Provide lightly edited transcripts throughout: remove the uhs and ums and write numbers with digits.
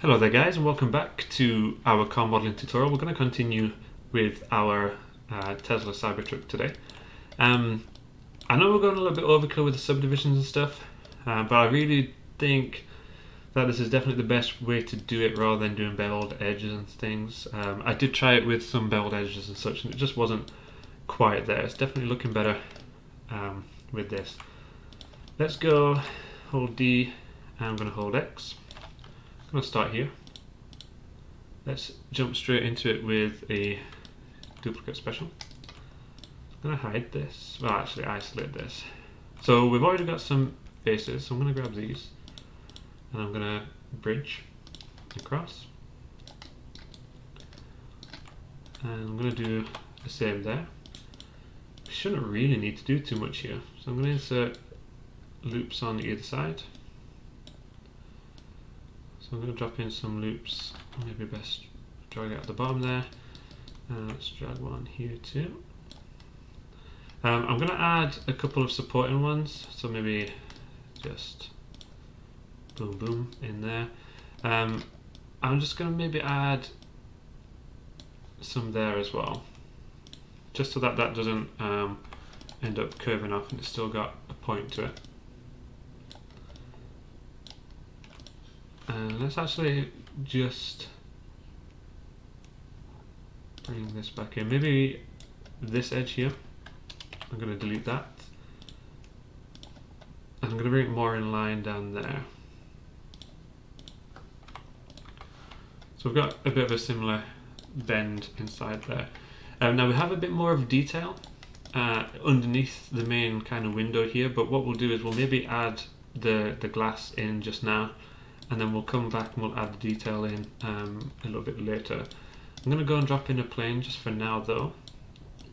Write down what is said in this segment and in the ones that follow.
Hello there guys, and welcome back to our car modeling tutorial. We're going to continue with our Tesla Cybertruck today. I know we're going a little bit overkill with the subdivisions and stuff, but I really think that this is definitely the best way to do it rather than doing beveled edges and things. I did try it with some beveled edges and such, and it just wasn't quite there. It's definitely looking better with this. Let's go hold D, and I'm going to hold X. I'm going to start here. Let's jump straight into it with a duplicate special. I'm going to hide this, well actually isolate this. So we've already got some faces, so I'm going to grab these and I'm going to bridge across. And I'm going to do the same there. We shouldn't really need to do too much here. So I'm going to insert loops on either side. So I'm going to drop in some loops, maybe best drag it at the bottom there. Let's drag one here too. I'm going to add a couple of supporting ones, so maybe just boom boom in there. I'm just going to maybe add some there as well, just so that that doesn't end up curving off and it's still got a point to it. And let's actually just bring this back in. Maybe this edge here, I'm going to delete that. And I'm going to bring it more in line down there. So we've got a bit of a similar bend inside there. Now we have a bit more of detail underneath the main kind of window here, but what we'll do is we'll maybe add the glass in just now, and then we'll come back and we'll add the detail in a little bit later. I'm going to go and drop in a plane just for now though,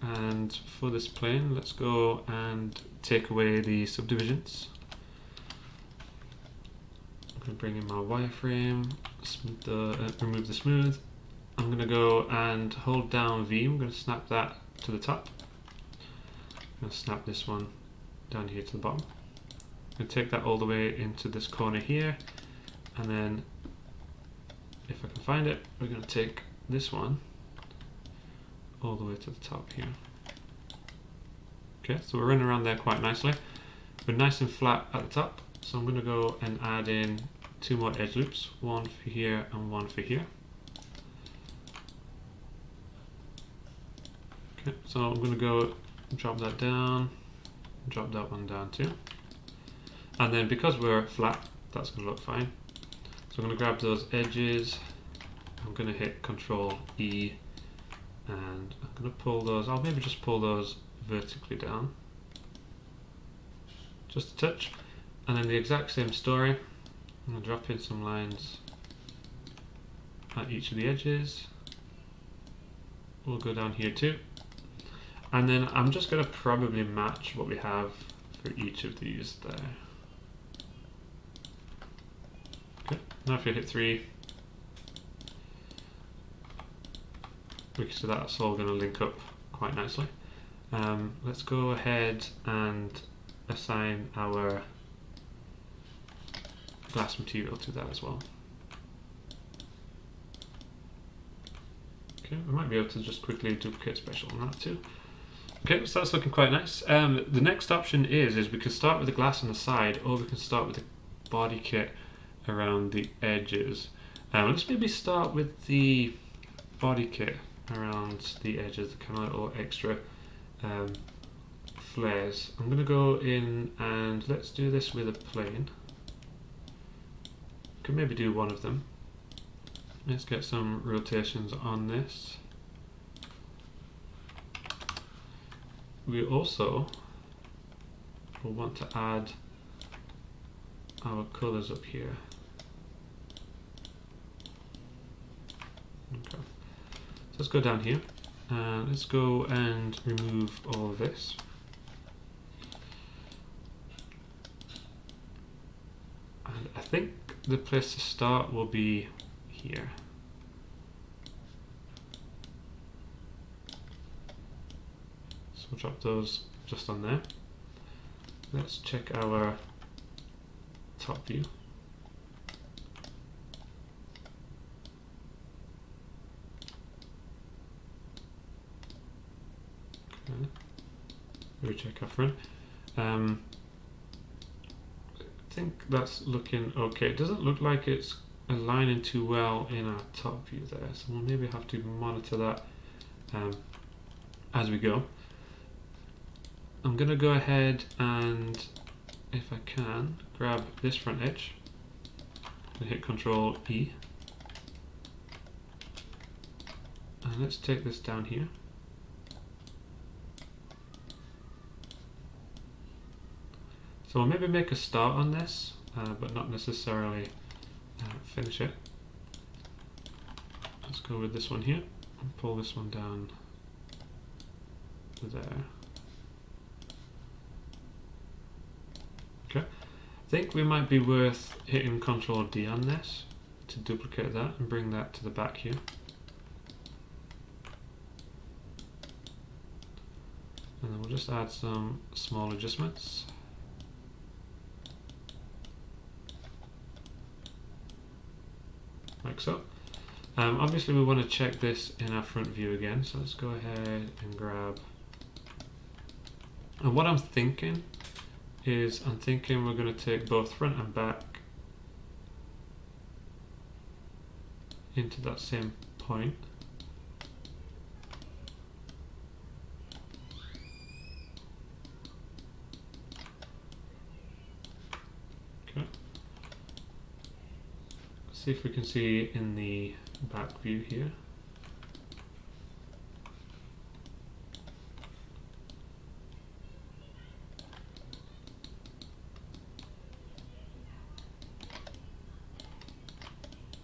and for this plane let's go and take away the subdivisions. I'm going to bring in my wireframe, remove the smooth. I'm going to go and hold down V, I'm going to snap that to the top. I'm going to snap this one down here to the bottom. I'm going to take that all the way into this corner here. And then, if I can find it, we're going to take this one all the way to the top here. Okay, so we're running around there quite nicely. We're nice and flat at the top, so I'm going to go and add in two more edge loops, one for here and one for here. Okay, so I'm going to go drop that down, drop that one down too. And then because we're flat, that's going to look fine. So I'm going to grab those edges, I'm going to hit Control E, and I'm going to pull those, I'll maybe just pull those vertically down, just a touch, and then the exact same story, I'm going to drop in some lines at each of the edges, we'll go down here too, and then I'm just going to probably match what we have for each of these there. Now if you hit 3, we can see that's all going to link up quite nicely. Let's go ahead and assign our glass material to that as well. Okay, we might be able to just quickly duplicate special on that too. Okay, so that's looking quite nice. The next option is we can start with the glass on the side, or we can start with the body kit around the edges. Let's maybe start with the body kit around the edges, the kind of little extra flares. I'm going to go in and let's do this with a plane. Can maybe do one of them. Let's get some rotations on this. We also will want to add our colors up here. Okay, so let's go down here and let's go and remove all of this. And I think the place to start will be here. So we'll drop those just on there. Let's check our top view. maybe check our front. I think that's looking okay. It doesn't look like it's aligning too well in our top view there, so we'll maybe have to monitor that as we go. I'm going to go ahead and, if I can, grab this front edge and hit Control E. And let's take this down here. So we'll maybe make a start on this, but not necessarily finish it. Let's go with this one here and pull this one down to there. Okay, I think we might be worth hitting Control D on this to duplicate that and bring that to the back here. And then we'll just add some small adjustments. Like so. Obviously we want to check this in our front view again, so let's go ahead and grab. And what I'm thinking is, we're going to take both front and back into that same point. Okay. See if we can see in the back view here.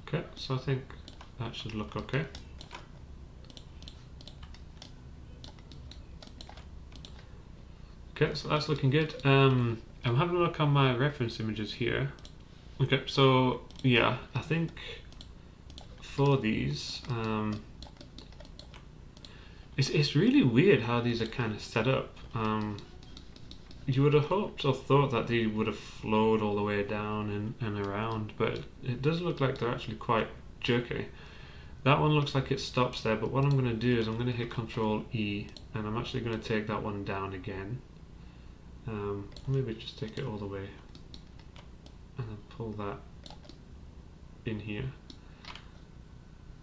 Okay, so I think that should look okay. Okay, so that's looking good. I'm having a look on my reference images here. Okay, so yeah, I think for these, it's really weird how these are kind of set up. You would have hoped or thought that they would have flowed all the way down and around, but it does look like they're actually quite jerky. That one looks like it stops there, but what I'm going to do is I'm going to hit Control E, and I'm actually going to take that one down again. Maybe just take it all the way, and then pull that in here.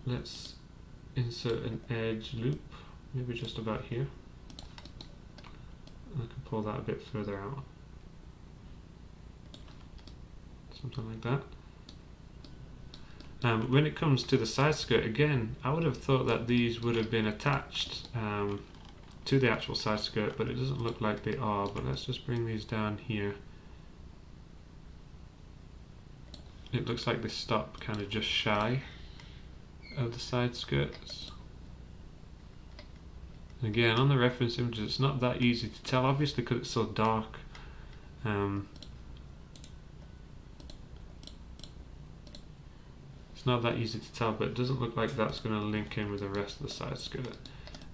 Let's insert an edge loop, maybe just about here. I can pull that a bit further out. Something like that. When it comes to the side skirt, again, I would have thought that these would have been attached to the actual side skirt, but it doesn't look like they are. But let's just bring these down here. It looks like they stop kind of just shy of the side skirts. Again, on the reference images, it's not that easy to tell, obviously, because it's so dark. It's not that easy to tell, but it doesn't look like that's going to link in with the rest of the side skirt.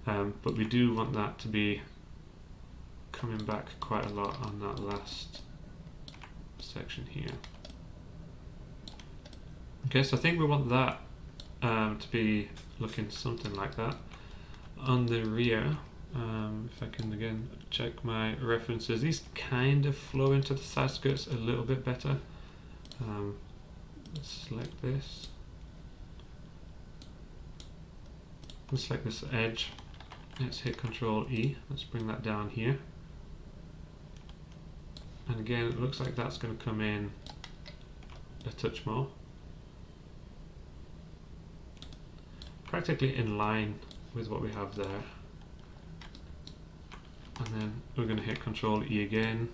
But we do want that to be coming back quite a lot on that last section here. Okay, so I think we want that to be looking something like that. On the rear, if I can again check my references, these kind of flow into the side skirts a little bit better. Let's select this. Let's select this edge. Let's hit Control E. Let's bring that down here. And again, it looks like that's going to come in a touch more. Practically in line with what we have there. And then we're going to hit Control E again.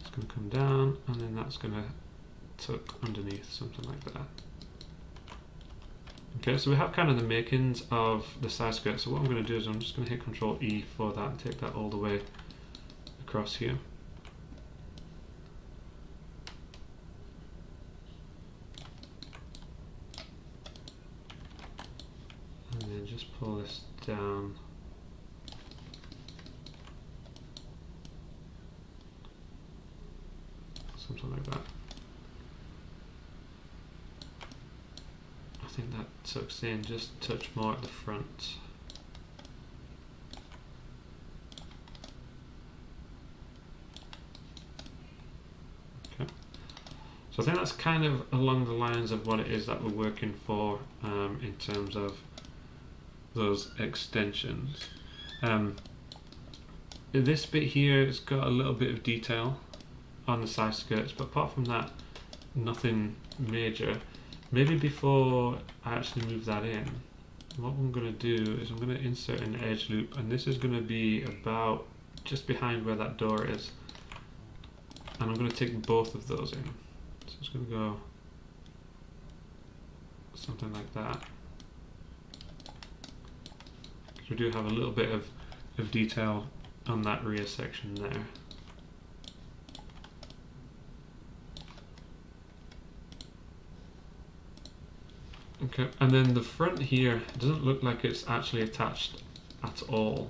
It's going to come down, and then that's going to tuck underneath, something like that. Okay, so we have kind of the makings of the side skirt. So what I'm going to do is I'm just going to hit Control E for that and take that all the way across here. And then just pull this down. Something like that. I think that tucks in just a touch more at the front. So I think that's kind of along the lines of what it is that we're working for in terms of those extensions. This bit here has got a little bit of detail on the side skirts, but apart from that, nothing major. Maybe before I actually move that in, what I'm going to do is I'm going to insert an edge loop, and this is going to be about just behind where that door is, and I'm going to take both of those in. So it's going to go something like that, because we do have a little bit of detail on that rear section there. Okay, and then the front here doesn't look like it's actually attached at all.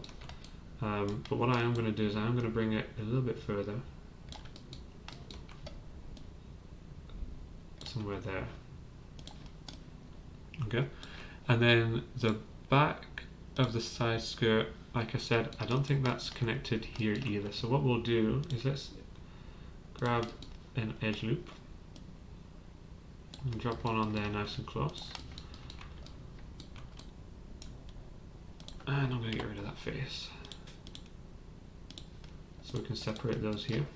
But what I am going to do is I am going to bring it a little bit further. Somewhere there. Okay, and then the back of the side skirt, like I said, I don't think that's connected here either. So what we'll do is let's grab an edge loop and drop one on there nice and close. And I'm going to get rid of that face, so we can separate those here.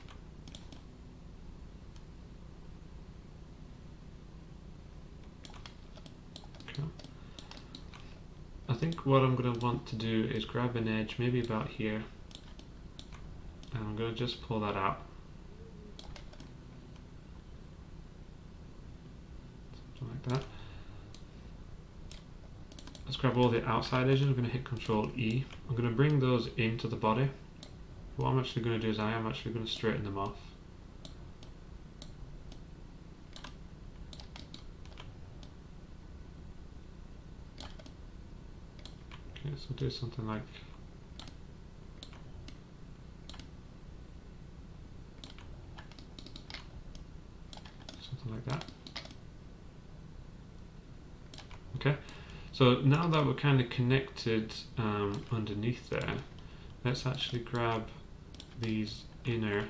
Okay. I think what I'm going to want to do is grab an edge, maybe about here, and I'm going to just pull that out. Something like that. Let's grab all the outside edges. I'm going to hit Control E. I'm going to bring those into the body. What I'm actually going to do is I am actually going to straighten them off. Okay, so do something like that. Okay. So now that we're kind of connected underneath there, let's actually grab these inner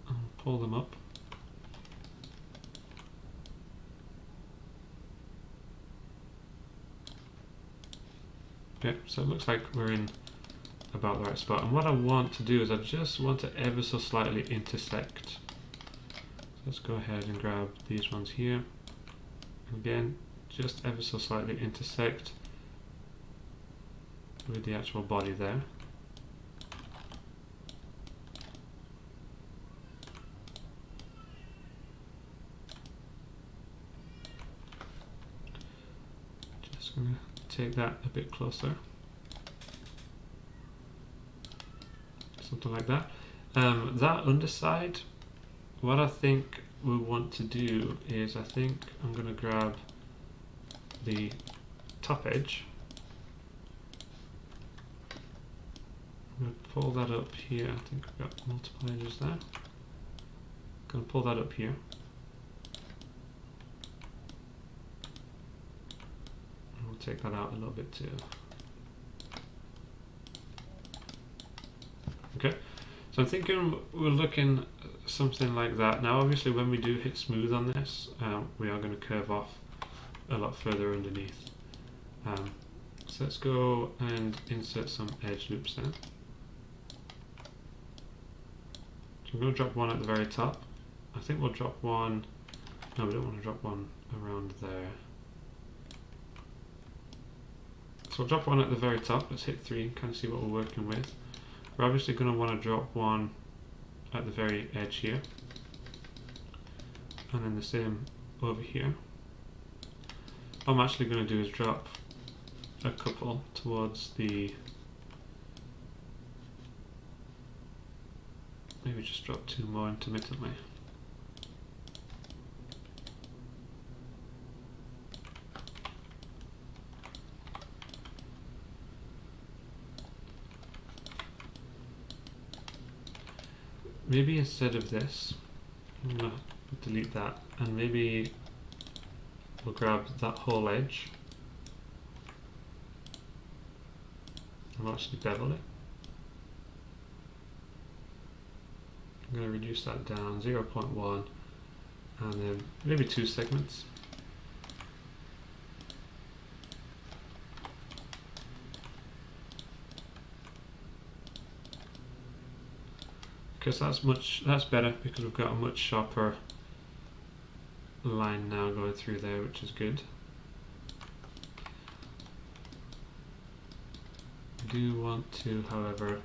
and pull them up. Okay, so it looks like we're in about the right spot, and what I want to do is I just want to ever so slightly intersect. So let's go ahead and grab these ones here, and again just ever so slightly intersect with the actual body there. Just going to take that a bit closer. Something like that. That underside, what I think we want to do is I think I'm going to grab the top edge. I'm going to pull that up here. I think we've got multiple edges there. I'm going to pull that up here. And we'll take that out a little bit too. Okay, so I'm thinking we're looking something like that. Now obviously when we do hit smooth on this, we are going to curve off a lot further underneath. So let's go and insert some edge loops there. So I'm going to drop one at the very top. I think we'll drop one, no, we don't want to drop one around there. So we'll drop one at the very top. Let's hit 3 and kind of see what we're working with. We're obviously going to want to drop one at the very edge here, and then the same over here. What I'm actually going to do is drop a couple towards the, maybe just drop 2 more intermittently. Maybe instead of this, I'm going to delete that, and maybe we'll grab that whole edge and we'll actually bevel it. I'm going to reduce that down 0.1 and then maybe 2 segments. Because that's better because we've got a much sharper line now going through there, which is good. I do want to, however,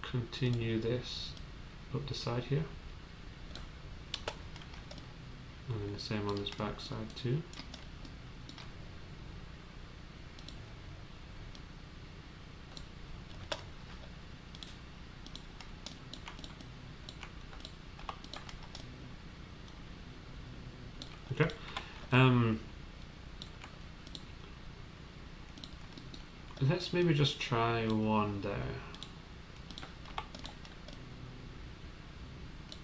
continue this up the side here, and then the same on this back side too. Okay. Let's maybe just try one there.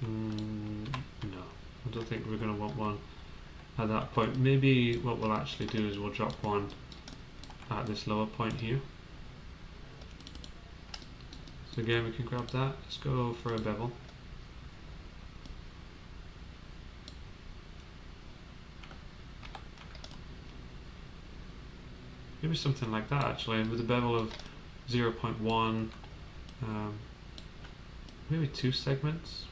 No, I don't think we're going to want one at that point. Maybe what we'll actually do is we'll drop one at this lower point here. So again, we can grab that. Let's go for a bevel. Maybe something like that actually, with a bevel of 0.1, maybe 2 segments.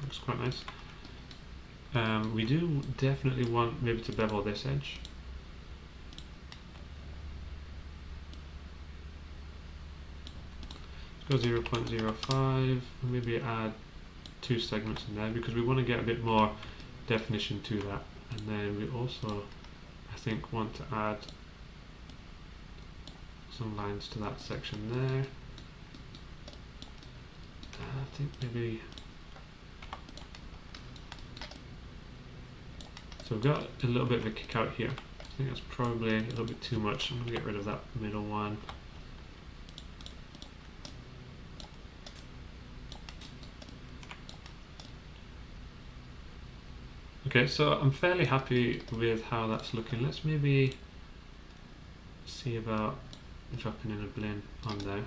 Looks quite nice. We do definitely want maybe to bevel this edge. Let's go 0.05, maybe add 2 segments in there because we want to get a bit more definition to that. And then we also, I think, want to add some lines to that section there. I think maybe, so we've got a little bit of a kick out here. I think that's probably a little bit too much. I'm going to get rid of that middle one. Okay, so I'm fairly happy with how that's looking. Let's maybe see about dropping in a blend on there.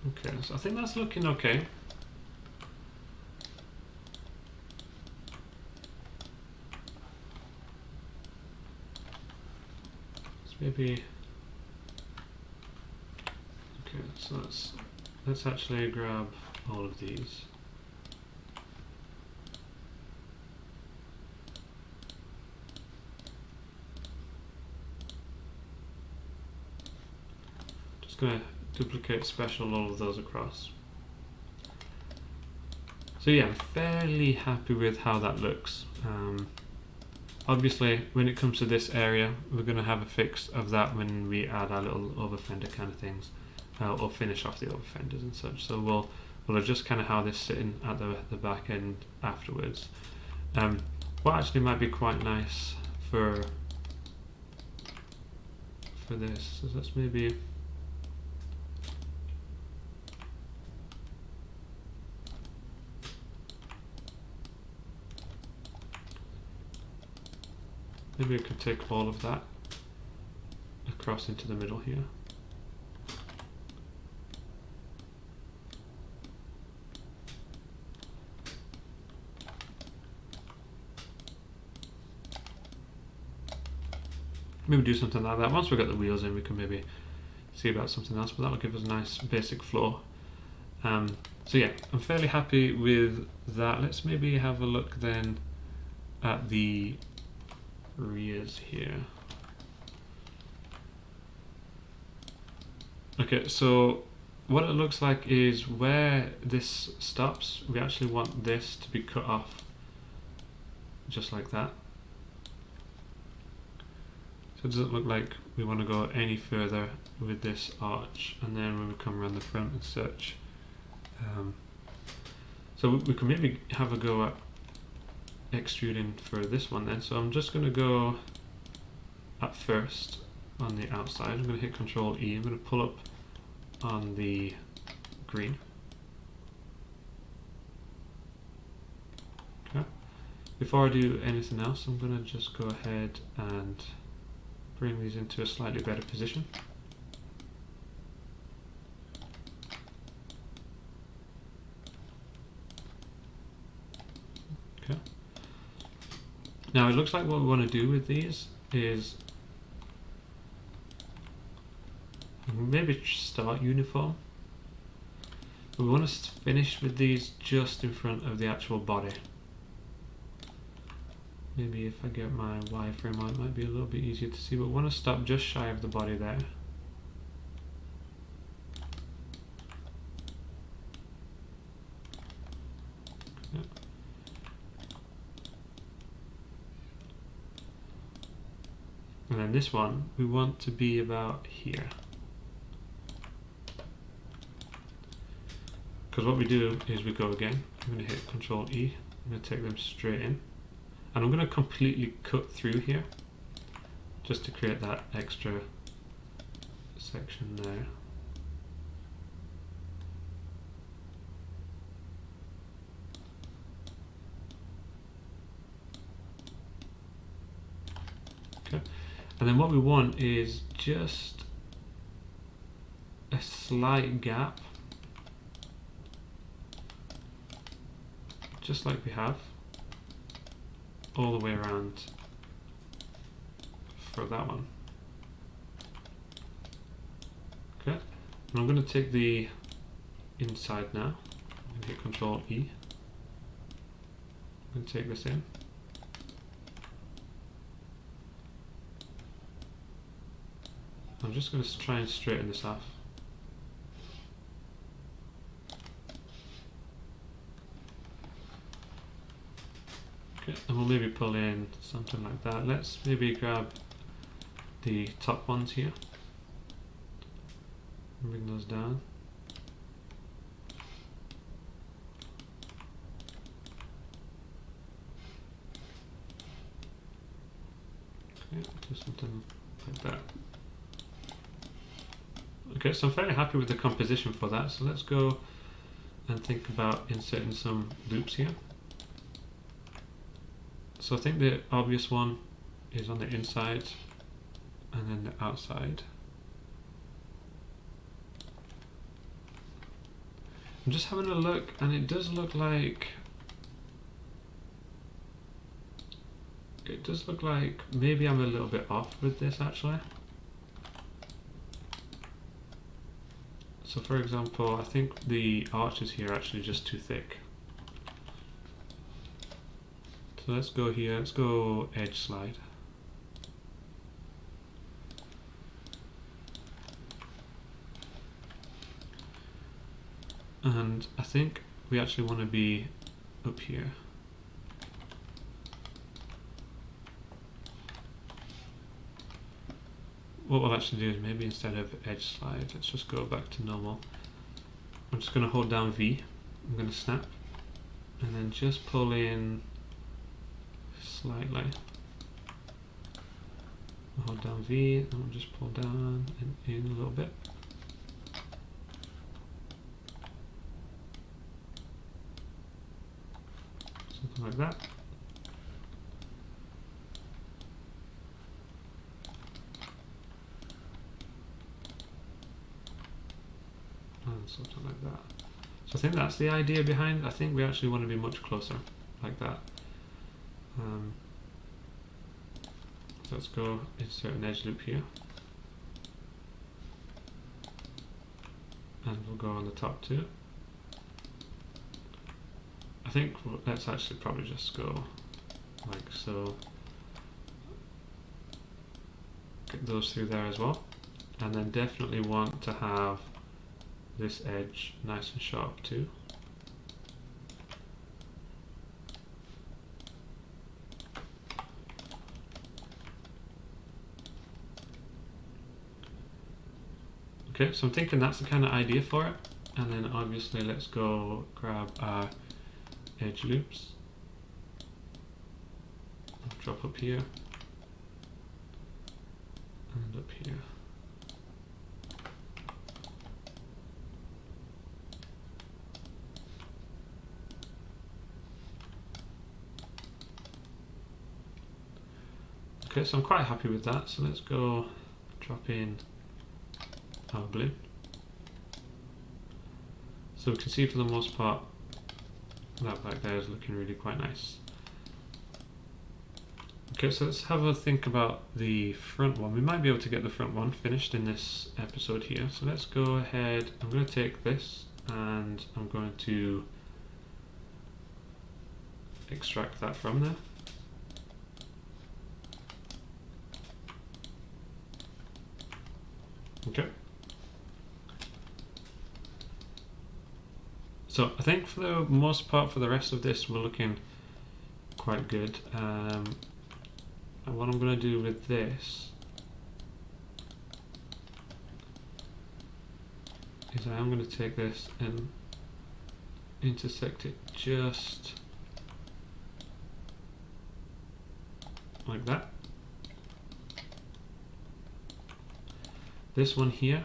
Okay, so I think that's looking okay. Maybe, okay, so let's actually grab all of these. Just going to duplicate special all of those across. So yeah, I'm fairly happy with how that looks. Obviously, when it comes to this area, we're going to have a fix of that when we add our little over fender kind of things, or finish off the over fenders and such. So we'll adjust kind of how this is sitting at the back end afterwards. What actually might be quite nice for this is let's maybe I could take all of that across into the middle here. Maybe do something like that. Once we've got the wheels in, we can maybe see about something else, but that'll give us a nice basic floor. So yeah, I'm fairly happy with that. Let's maybe have a look then at the rears here. Okay, so what it looks like is where this stops, we actually want this to be cut off just like that. So it doesn't look like we want to go any further with this arch, and then when we come around the front and such. So we can maybe have a go at extruding for this one then. So I'm just going to go at first on the outside. I'm going to hit Control E. I'm going to pull up on the green. Okay. Before I do anything else, I'm going to just go ahead and bring these into a slightly better position. Okay. Now it looks like what we want to do with these is maybe start uniform. But we want to finish with these just in front of the actual body. Maybe if I get my wireframe on, it might be a little bit easier to see, but we want to stop just shy of the body there. Okay. And then this one, we want to be about here. Because what we do is we go again, I'm going to hit Control E, I'm going to take them straight in. And I'm going to completely cut through here, just to create that extra section there. Okay, and then what we want is just a slight gap, just like we have, all the way around for that one. Okay, and I'm going to take the inside now. I'm going to hit Control E. I'm going to take this in. I'm just going to try and straighten this off. Okay, and we'll maybe pull in something like that. Let's maybe grab the top ones here and bring those down. Okay, do something like that. Okay, so I'm fairly happy with the composition for that, so let's go and think about inserting some loops here. So I think the obvious one is on the inside and then the outside. I'm just having a look, and it does look like maybe I'm a little bit off with this actually. So for example, I think the arches here are actually just too thick. So let's go here, let's go edge slide. And I think we actually want to be up here. What we'll actually do is maybe instead of edge slide, let's just go back to normal. I'm just going to hold down V, I'm going to snap, and then just pull in slightly. Hold down V, and we'll just pull down and in a little bit. Something like that. And something like that. So I think that's the idea behind it. I think we actually want to be much closer, like that. So let's go insert an edge loop here. And we'll go on the top too. I think let's actually probably just go like so. Get those through there as well. And then definitely want to have this edge nice and sharp too. Okay, so I'm thinking that's the kind of idea for it. And then obviously let's go grab our edge loops. I'll drop up here and up here. Okay, so I'm quite happy with that. So let's go drop in our blue. So we can see for the most part that back there is looking really quite nice. Okay, so let's have a think about the front one. We might be able to get the front one finished in this episode here. So let's go ahead. I'm going to take this and I'm going to extract that from there. Okay. So I think for the most part for the rest of this we're looking quite good. And what I'm going to do with this is I am going to take this and intersect it just like that. This one here,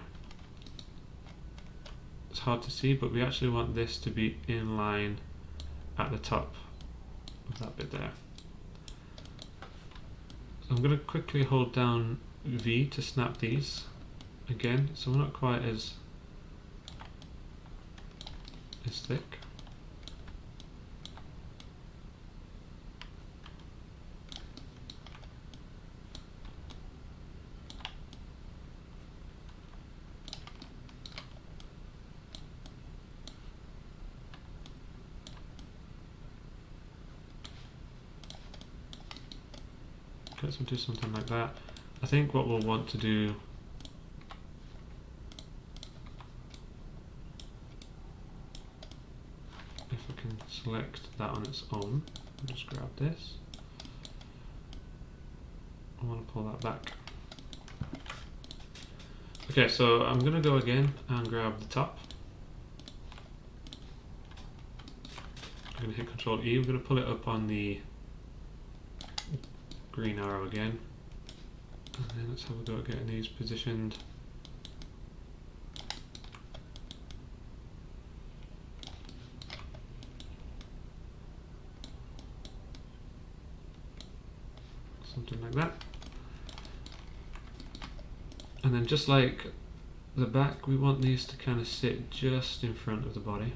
it's hard to see, but we actually want this to be in line at the top of that bit there. So I'm going to quickly hold down V to snap these again, so we're not quite as thick. Let's do something like that. I think what we'll want to do if I can select that on its own, I'll just grab this. I want to pull that back. Okay, so I'm going to go again and grab the top. I'm going to hit Control E. We're going to pull it up on the green arrow again, and then let's have a go at getting these positioned. Something like that. And then just like the back, we want these to kind of sit just in front of the body.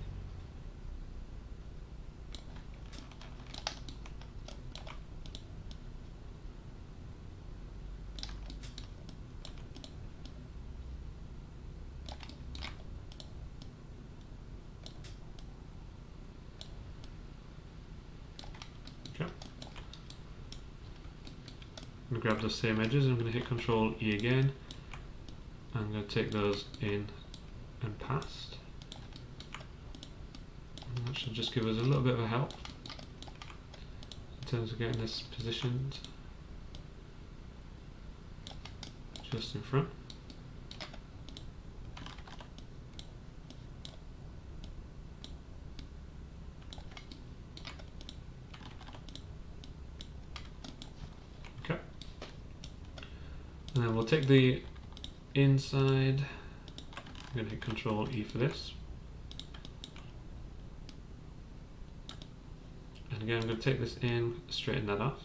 I'm going to grab those same edges and I'm going to hit Control E again. I'm going to take those in and past. And that should just give us a little bit of a help in terms of getting this positioned just in front. Okay. And then we'll take the inside. I'm going to hit Control E for this. And again, I'm going to take this in, straighten that off.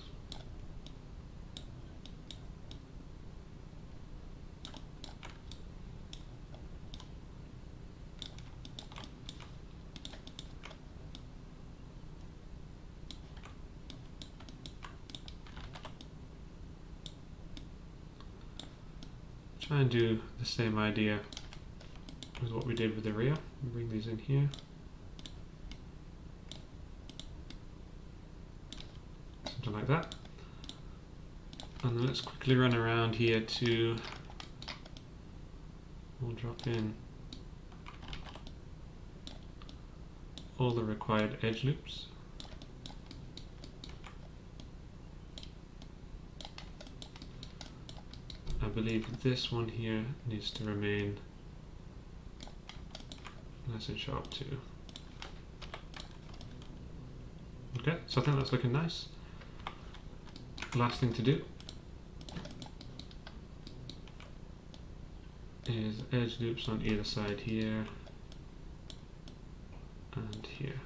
Try and do the same idea as what we did with the rear. Bring these in here. Something like that. And then let's quickly run around here to, we'll drop in all the required edge loops. I believe this one here needs to remain nice and sharp too. Okay, so I think that's looking nice. Last thing to do is edge loops on either side here and here.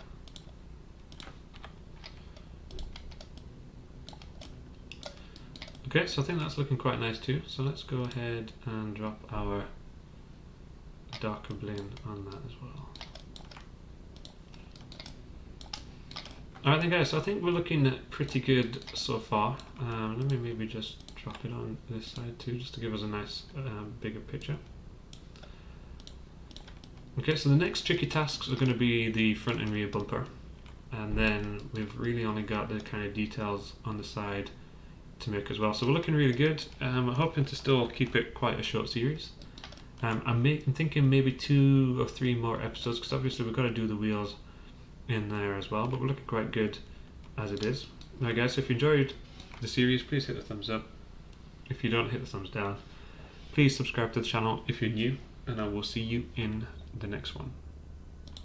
Okay, so I think that's looking quite nice too. So let's go ahead and drop our darker blend on that as well. Alright then guys, so I think we're looking pretty good so far. Let me maybe just drop it on this side too, just to give us a nice bigger picture. Okay, so the next tricky tasks are going to be the front and rear bumper. And then we've really only got the kind of details on the side to make as well. So we're looking really good. I'm hoping to still keep it quite a short series. I'm thinking maybe 2 or 3 more episodes, because obviously we've got to do the wheels in there as well, but we're looking quite good as it is. Now guys, if you enjoyed the series, please hit the thumbs up. If you don't, hit the thumbs down. Please subscribe to the channel if you're new, and I will see you in the next one.